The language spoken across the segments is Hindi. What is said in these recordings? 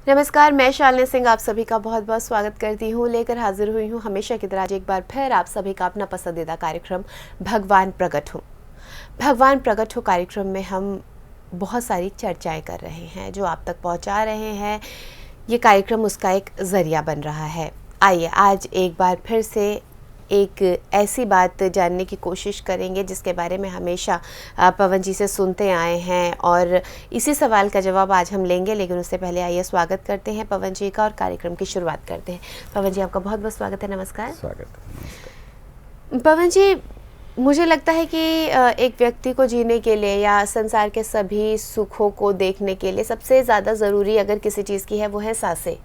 नमस्कार, मैं शालिनी सिंह आप सभी का बहुत बहुत स्वागत करती हूँ। लेकर हाजिर हुई हूँ हमेशा की तरह आज एक बार फिर आप सभी का अपना पसंदीदा कार्यक्रम भगवान प्रकट हो। भगवान प्रकट हो कार्यक्रम में हम बहुत सारी चर्चाएं कर रहे हैं जो आप तक पहुँचा रहे हैं। ये कार्यक्रम उसका एक ज़रिया बन रहा है। आइए आज एक बार फिर से एक ऐसी बात जानने की कोशिश करेंगे जिसके बारे में हमेशा पवन जी से सुनते आए हैं और इसी सवाल का जवाब आज हम लेंगे। लेकिन उससे पहले आइए स्वागत करते हैं पवन जी का और कार्यक्रम की शुरुआत करते हैं। पवन जी आपका बहुत बहुत स्वागत है। नमस्कार। स्वागत है। नमस्कार। पवन जी, मुझे लगता है कि एक व्यक्ति को जीने के लिए या संसार के सभी सुखों को देखने के लिए सबसे ज़्यादा ज़रूरी अगर किसी चीज़ की है वो है सांसें।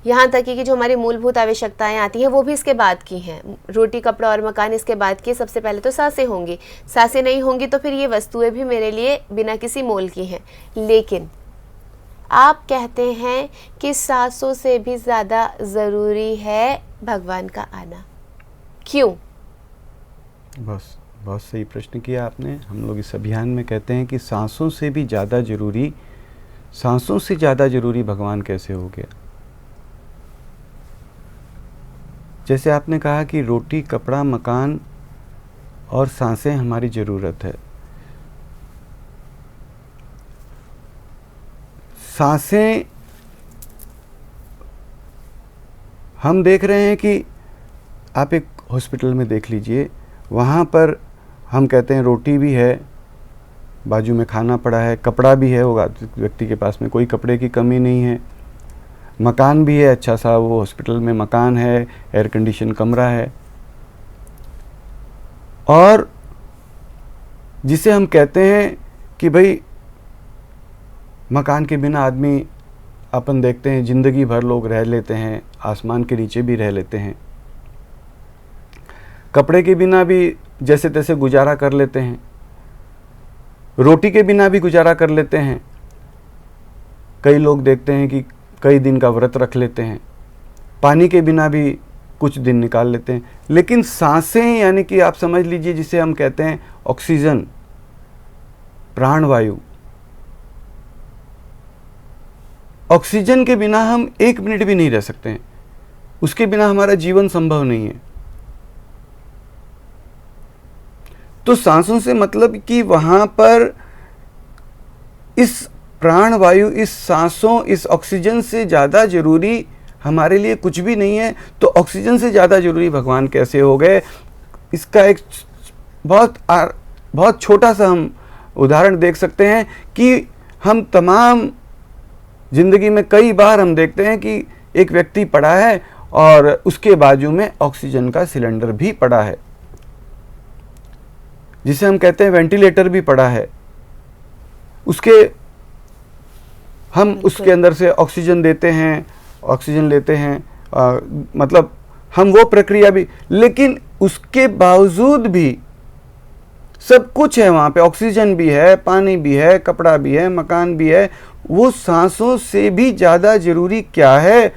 यहाँ तक कि जो हमारी मूलभूत आवश्यकताएं आती हैं वो भी इसके बाद की हैं। रोटी कपड़ा और मकान इसके बाद की, सबसे पहले तो सांसें होंगी। सांसें नहीं होंगी तो फिर ये वस्तुएं भी मेरे लिए बिना किसी मोल की हैं। लेकिन आप कहते हैं कि सांसों से भी ज़्यादा ज़रूरी है भगवान का आना। क्यों? बस बहुत सही प्रश्न किया आपने। हम लोग इस अभियान में कहते हैं कि सांसों से भी ज़्यादा ज़रूरी, सांसों से ज़्यादा ज़रूरी भगवान कैसे हो गया। जैसे आपने कहा कि रोटी कपड़ा मकान और सांसें हमारी ज़रूरत है। सांसें हम देख रहे हैं कि आप एक हॉस्पिटल में देख लीजिए, वहाँ पर हम कहते हैं रोटी भी है, बाजू में खाना पड़ा है, कपड़ा भी है, होगा व्यक्ति के पास में कोई कपड़े की कमी नहीं है, मकान भी है, अच्छा सा वो हॉस्पिटल में मकान है, एयर कंडीशन कमरा है। और जिसे हम कहते हैं कि भाई मकान के बिना आदमी, अपन देखते हैं ज़िंदगी भर लोग रह लेते हैं, आसमान के नीचे भी रह लेते हैं, कपड़े के बिना भी जैसे तैसे गुजारा कर लेते हैं, रोटी के बिना भी गुजारा कर लेते हैं। कई लोग देखते हैं कि कई दिन का व्रत रख लेते हैं, पानी के बिना भी कुछ दिन निकाल लेते हैं। लेकिन सांसें, यानी कि आप समझ लीजिए जिसे हम कहते हैं ऑक्सीजन, प्राणवायु, ऑक्सीजन के बिना हम एक मिनट भी नहीं रह सकते हैं। उसके बिना हमारा जीवन संभव नहीं है। तो सांसों से मतलब कि वहां पर इस प्राणवायु, इस सांसों, इस ऑक्सीजन से ज़्यादा ज़रूरी हमारे लिए कुछ भी नहीं है। तो ऑक्सीजन से ज़्यादा ज़रूरी भगवान कैसे हो गए, इसका एक बहुत छोटा सा हम उदाहरण देख सकते हैं कि हम तमाम ज़िंदगी में कई बार हम देखते हैं कि एक व्यक्ति पड़ा है और उसके बाजू में ऑक्सीजन का सिलेंडर भी पड़ा है, जिसे हम कहते हैं वेंटिलेटर भी पड़ा है। हम उसके अंदर से ऑक्सीजन देते हैं, ऑक्सीजन लेते हैं, मतलब हम वो प्रक्रिया भी, लेकिन उसके बावजूद भी सब कुछ है वहाँ पे, ऑक्सीजन भी है, पानी भी है, कपड़ा भी है, मकान भी है। वो सांसों से भी ज़्यादा ज़रूरी क्या है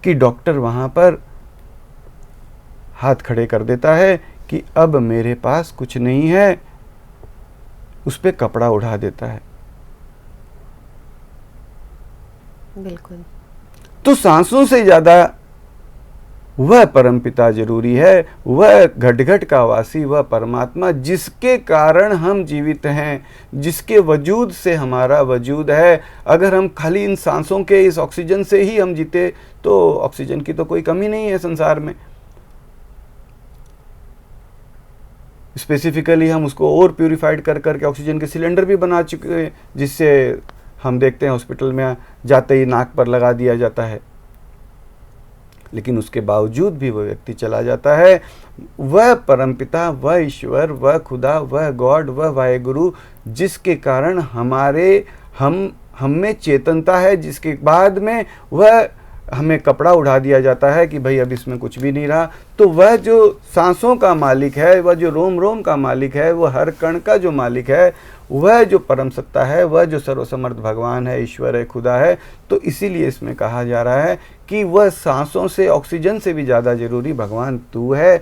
कि डॉक्टर वहाँ पर हाथ खड़े कर देता है कि अब मेरे पास कुछ नहीं है, उस पर कपड़ा उड़ा देता है। बिल्कुल। तो सांसों से ज़्यादा वह परमपिता जरूरी है, वह घट घट का वासी, वह परमात्मा जिसके कारण हम जीवित हैं, जिसके वजूद से हमारा वजूद है। अगर हम खाली इन सांसों के, इस ऑक्सीजन से ही हम जीते तो ऑक्सीजन की तो कोई कमी नहीं है संसार में। स्पेसिफिकली हम उसको और प्यूरिफाइड कर करके ऑक्सीजन के सिलेंडर भी बना चुके हैं, जिससे हम देखते हैं हॉस्पिटल में जाते ही नाक पर लगा दिया जाता है। लेकिन उसके बावजूद भी वह व्यक्ति चला जाता है। वह परमपिता, वह ईश्वर, वह खुदा, वह गॉड, वह वाहेगुरु, जिसके कारण हम में चेतनता है, जिसके बाद में वह हमें कपड़ा उड़ा दिया जाता है कि भाई अब इसमें कुछ भी नहीं रहा। तो वह जो सांसों का मालिक है, वह जो रोम रोम का मालिक है, वह हर कण का जो मालिक है, वह जो परम सत्ता है, वह जो सर्वसमर्थ भगवान है, ईश्वर है, खुदा है। तो इसीलिए इसमें कहा जा रहा है कि वह सांसों से, ऑक्सीजन से भी ज़्यादा ज़रूरी भगवान तू है।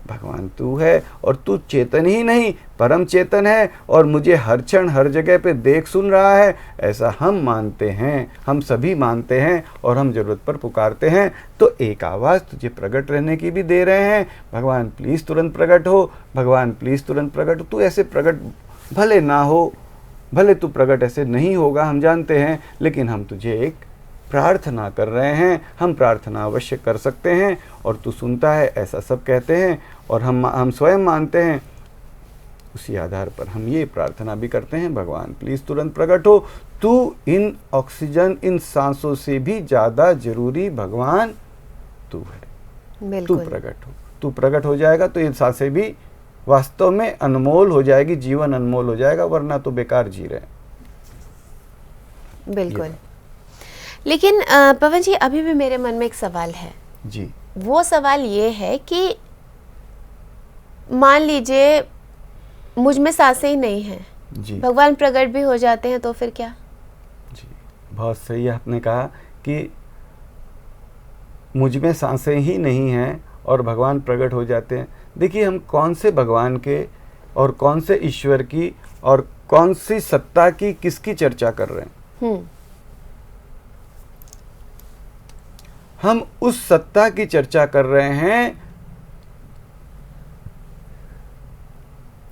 भगवान तू है, और तू चेतन ही नहीं परम चेतन है, और मुझे हर क्षण हर जगह पे देख सुन रहा है, ऐसा हम मानते हैं, हम सभी मानते हैं, और हम ज़रूरत पर पुकारते हैं। तो एक आवाज़ तुझे प्रकट रहने की भी दे रहे हैं, भगवान प्लीज़ तुरंत प्रकट हो, भगवान प्लीज़ तुरंत प्रकट हो। तू ऐसे प्रकट भले ना हो, भले तू प्रकट ऐसे नहीं होगा, हम जानते हैं, लेकिन हम तुझे एक प्रार्थना कर रहे हैं, हम प्रार्थना अवश्य कर सकते हैं, और तू सुनता है, ऐसा सब कहते हैं, और हम स्वयं मानते हैं। उसी आधार पर हम ये प्रार्थना भी करते हैं, भगवान प्लीज़ तुरंत प्रकट हो, तू इन ऑक्सीजन, इन सांसों से भी ज़्यादा जरूरी भगवान तू है, तू प्रकट हो। तू प्रकट हो जाएगा तो ये सांसें भी वास्तव में अनमोल हो जाएगी, जीवन अनमोल हो जाएगा, वरना तो बेकार जी रहे हैं। बिल्कुल। लेकिन पवन जी, अभी भी मेरे मन में एक सवाल है जी। वो सवाल ये है कि मान लीजिए मुझ में सांसें ही नहीं हैं जी, भगवान प्रकट भी हो जाते हैं, तो फिर क्या? जी, बहुत सही आपने कहा कि मुझ में सांसें ही नहीं हैं और भगवान प्रकट हो जाते हैं। देखिए, हम कौन से भगवान के और कौन से ईश्वर की और कौन सी सत्ता की, किसकी चर्चा कर रहे हैं? हम उस सत्ता की चर्चा कर रहे हैं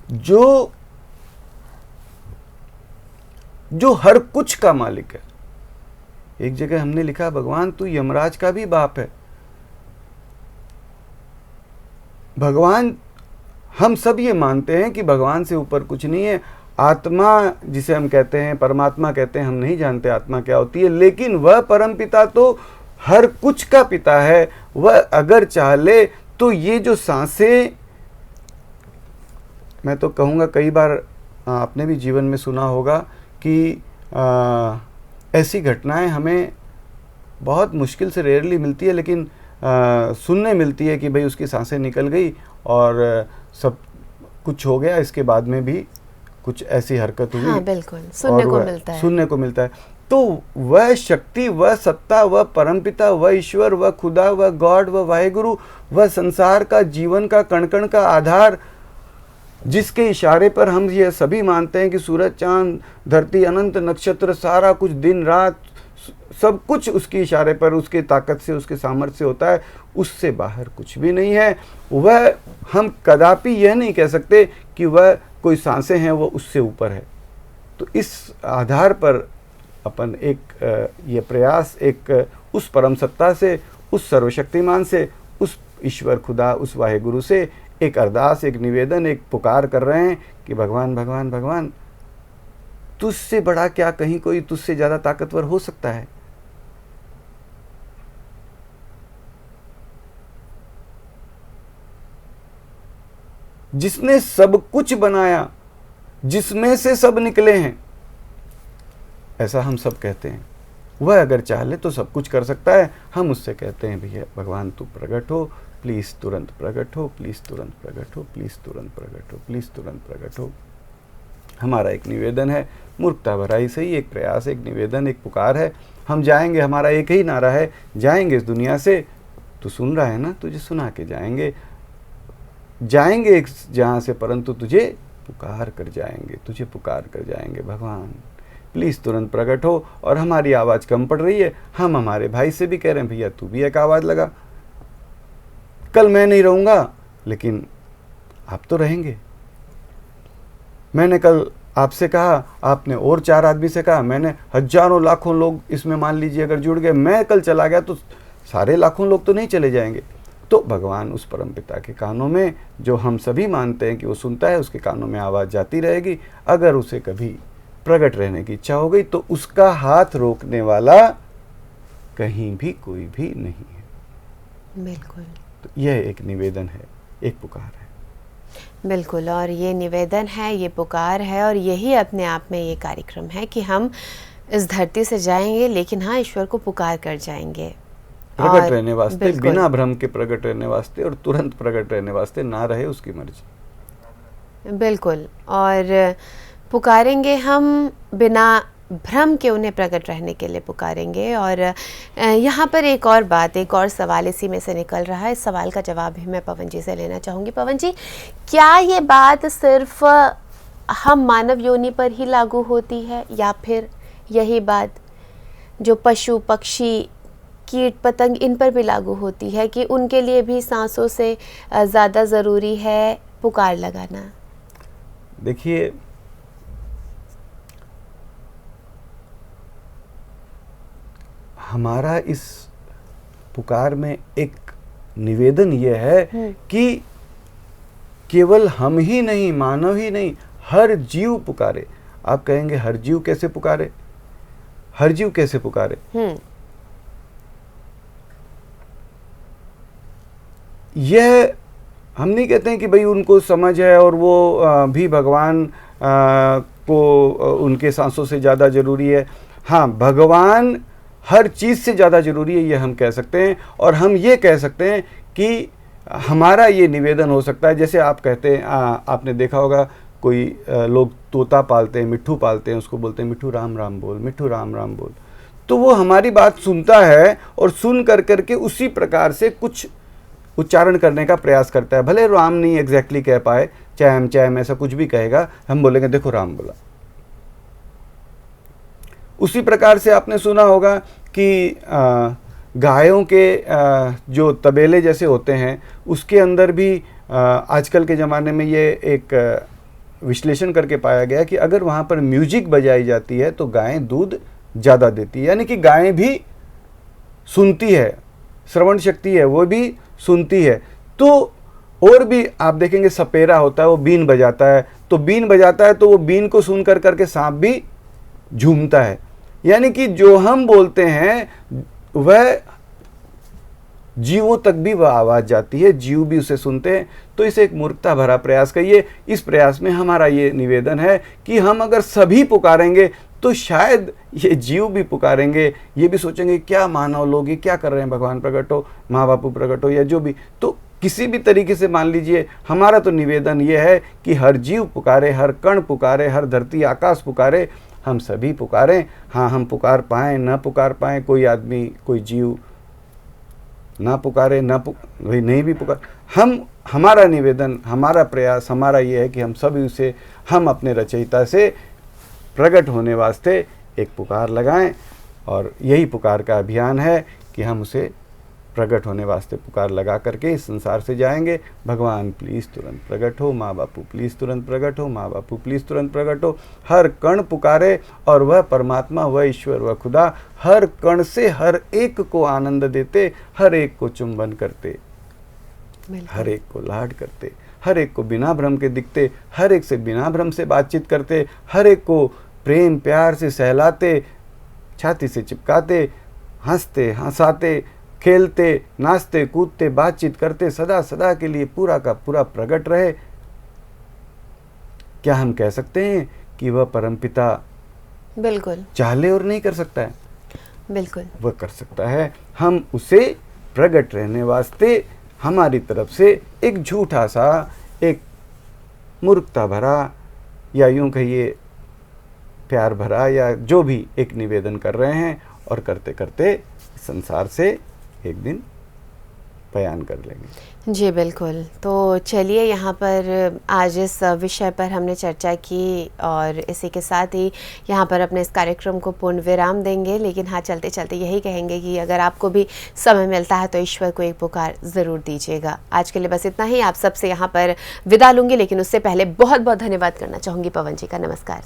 जो हर कुछ का मालिक है। एक जगह हमने लिखा, भगवान तू यमराज का भी बाप है। भगवान, हम सब ये मानते हैं कि भगवान से ऊपर कुछ नहीं है। आत्मा जिसे हम कहते हैं, परमात्मा कहते हैं, हम नहीं जानते आत्मा क्या होती है, लेकिन वह परम पिता तो हर कुछ का पिता है। वह अगर चाह ले तो ये जो सांसें, मैं तो कहूँगा कई बार आपने भी जीवन में सुना होगा कि ऐसी घटनाएं हमें बहुत मुश्किल से रेयरली मिलती है, लेकिन सुनने मिलती है कि भाई उसकी सांसें निकल गई और सब कुछ हो गया, इसके बाद में भी कुछ ऐसी हरकत हुई। हाँ, बिल्कुल सुनने को मिलता है। तो वह शक्ति, वह सत्ता, वह परमपिता, वह ईश्वर, वह खुदा, वह गॉड, वह वाहेगुरु, वह संसार का, जीवन का, कण कण का आधार, जिसके इशारे पर हम ये सभी मानते हैं कि सूरज, चांद, धरती, अनंत नक्षत्र, सारा कुछ, दिन रात, सब कुछ उसके इशारे पर, उसके ताकत से, उसके सामर्थ्य से होता है, उससे बाहर कुछ भी नहीं है। वह, हम कदापि यह नहीं कह सकते कि वह कोई सांसें हैं, वो उससे ऊपर है। तो इस आधार पर अपन एक ये प्रयास, एक उस परम सत्ता से, उस सर्वशक्तिमान से, उस ईश्वर खुदा, उस वाहेगुरु से एक अरदास, एक निवेदन, एक पुकार कर रहे हैं कि भगवान भगवान भगवान, तुझसे बड़ा क्या कहीं कोई तुझसे ज़्यादा ताकतवर हो सकता है? जिसने सब कुछ बनाया, जिसमें से सब निकले हैं, ऐसा हम सब कहते हैं। वह अगर चाह ले तो सब कुछ कर सकता है। हम उससे कहते हैं, भैया भगवान तू प्रकट हो, प्लीज़ तुरंत प्रकट हो, प्लीज़ तुरंत प्रकट हो, प्लीज़ तुरंत प्रकट हो, प्लीज़ तुरंत प्रकट हो। हमारा एक निवेदन है, मूर्खता भरा ही सही, एक प्रयास, एक निवेदन, एक पुकार है। हम जाएंगे, हमारा एक ही नारा है, जाएंगे इस दुनिया से। तू सुन रहा है ना, तुझे सुना के जाएंगे, जाएंगे एक जहाँ से, परंतु तुझे पुकार कर जाएंगे, तुझे पुकार कर जाएंगे। भगवान प्लीज़ तुरंत प्रकट हो। और हमारी आवाज़ कम पड़ रही है, हम हमारे भाई से भी कह रहे हैं, भैया तू भी एक आवाज़ लगा। कल मैं नहीं रहूँगा, लेकिन आप तो रहेंगे। मैंने कल आपसे कहा, आपने और 4 आदमी से कहा, मैंने हजारों लाखों लोग इसमें मान लीजिए अगर जुड़ गए, मैं कल चला गया तो सारे लाखों लोग तो नहीं चले जाएंगे। तो भगवान उस परम पिता के कानों में, जो हम सभी मानते हैं कि वो सुनता है, उसके कानों में आवाज़ जाती रहेगी। अगर उसे कभी प्रकट रहने की इच्छा हो गई तो उसका हाथ रोकने वाला कहीं भी कोई भी नहीं है। बिल्कुल। तो यह एक निवेदन है, एक पुकार है। बिल्कुल, और ये निवेदन है, ये पुकार है, और यही अपने आप में ये कार्यक्रम है कि हम इस धरती से जाएंगे, लेकिन हाँ, ईश्वर को पुकार कर जाएंगे, प्रकट रहने वास्ते, बिना भ्रम के प्रकट रहने वास्ते, और तुरंत प्रकट रहने वास्ते, ना रहे उसकी मर्जी। बिल्कुल, और पुकारेंगे हम बिना भ्रम के उन्हें प्रकट रहने के लिए पुकारेंगे। और यहाँ पर एक और बात, एक और सवाल इसी में से निकल रहा है। इस सवाल का जवाब भी मैं पवन जी से लेना चाहूँगी। पवन जी, क्या ये बात सिर्फ हम मानव योनि पर ही लागू होती है, या फिर यही बात जो पशु पक्षी कीट पतंग इन पर भी लागू होती है कि उनके लिए भी सांसों से ज़्यादा ज़रूरी है पुकार लगाना? देखिए, हमारा इस पुकार में एक निवेदन यह है कि केवल हम ही नहीं, मानव ही नहीं, हर जीव पुकारे। आप कहेंगे हर जीव कैसे पुकारे? हर जीव कैसे पुकारे? यह हम नहीं कहते हैं कि भाई उनको समझ है और वो भी भगवान को उनके सांसों से ज़्यादा ज़रूरी है। हाँ, भगवान हर चीज़ से ज़्यादा ज़रूरी है, ये हम कह सकते हैं। और हम ये कह सकते हैं कि हमारा ये निवेदन हो सकता है, जैसे आप कहते हैं, आपने देखा होगा कोई लोग तोता पालते हैं, मिट्ठू पालते हैं, उसको बोलते हैं मिट्ठू राम राम बोल, मिट्ठू राम राम बोल। तो वो हमारी बात सुनता है और सुन कर करके उसी प्रकार से कुछ उच्चारण करने का प्रयास करता है। भले राम नहीं एग्जैक्टली कह पाए, चैम चैम ऐसा कुछ भी कहेगा, हम बोलेंगे देखो राम बोला। उसी प्रकार से आपने सुना होगा कि गायों के जो तबेले जैसे होते हैं, उसके अंदर भी आजकल के ज़माने में ये एक विश्लेषण करके पाया गया कि अगर वहाँ पर म्यूजिक बजाई जाती है तो गायें दूध ज़्यादा देती है। यानी कि गायें भी सुनती है, श्रवण शक्ति है, वो भी सुनती है। तो और भी आप देखेंगे सपेरा होता है, वो बीन बजाता है, तो बीन बजाता है तो वो बीन को सुन कर करके सांप भी झूमता है। यानी कि जो हम बोलते हैं वह जीवों तक भी वह आवाज़ जाती है, जीव भी उसे सुनते हैं। तो इसे एक मूर्खता भरा प्रयास कहिए। इस प्रयास में हमारा ये निवेदन है कि हम अगर सभी पुकारेंगे तो शायद ये जीव भी पुकारेंगे, ये भी सोचेंगे क्या मानव लोग ये क्या कर रहे हैं, भगवान प्रकट हो, माँ बापू प्रकट हो, या जो भी। तो किसी भी तरीके से मान लीजिए, हमारा तो निवेदन ये है कि हर जीव पुकारे, हर कण पुकारे, हर धरती आकाश पुकारे, हम सभी पुकारें। हाँ, हम पुकार पाएँ न पुकार पाएँ, कोई आदमी कोई जीव ना पुकारे वही नहीं भी पुकार, हमारा निवेदन, हमारा प्रयास, हमारा ये है कि हम सभी उसे, हम अपने रचयिता से प्रकट होने वास्ते एक पुकार लगाएं। और यही पुकार का अभियान है कि हम उसे प्रकट होने वास्ते पुकार लगा करके इस संसार से जाएंगे। भगवान प्लीज़ तुरंत प्रकट हो, माँ बापू प्लीज़ तुरंत प्रकट हो, माँ बापू प्लीज़ तुरंत प्रकट हो। हर कण पुकारे और वह परमात्मा, वह ईश्वर, वह खुदा हर कण से हर एक को आनंद देते, हर एक को चुंबन करते, हर एक को लाड करते, हर एक को बिना भ्रम के दिखते, हर एक से बिना भ्रम से बातचीत करते, हर एक को प्रेम प्यार से सहलाते, छाती से चिपकाते, हंसते हंसाते, खेलते नाचते कूदते, बातचीत करते, सदा सदा के लिए पूरा का पूरा प्रकट रहे। क्या हम कह सकते हैं कि वह परमपिता बिल्कुल चाहे और नहीं कर सकता है? बिल्कुल वह कर सकता है। हम उसे प्रकट रहने वास्ते हमारी तरफ से एक झूठा सा, एक मूर्खता भरा, या यूं कहिए प्यार भरा, या जो भी एक निवेदन कर रहे हैं, और करते करते संसार से एक दिन बयान कर लेंगे। जी बिल्कुल। तो चलिए, यहाँ पर आज इस विषय पर हमने चर्चा की और इसी के साथ ही यहाँ पर अपने इस कार्यक्रम को पूर्ण विराम देंगे। लेकिन हाँ, चलते चलते यही कहेंगे कि अगर आपको भी समय मिलता है तो ईश्वर को एक पुकार ज़रूर दीजिएगा। आज के लिए बस इतना ही। आप सबसे यहाँ पर विदा लूँगी, लेकिन उससे पहले बहुत बहुत धन्यवाद करना चाहूँगी पवन जी का। नमस्कार।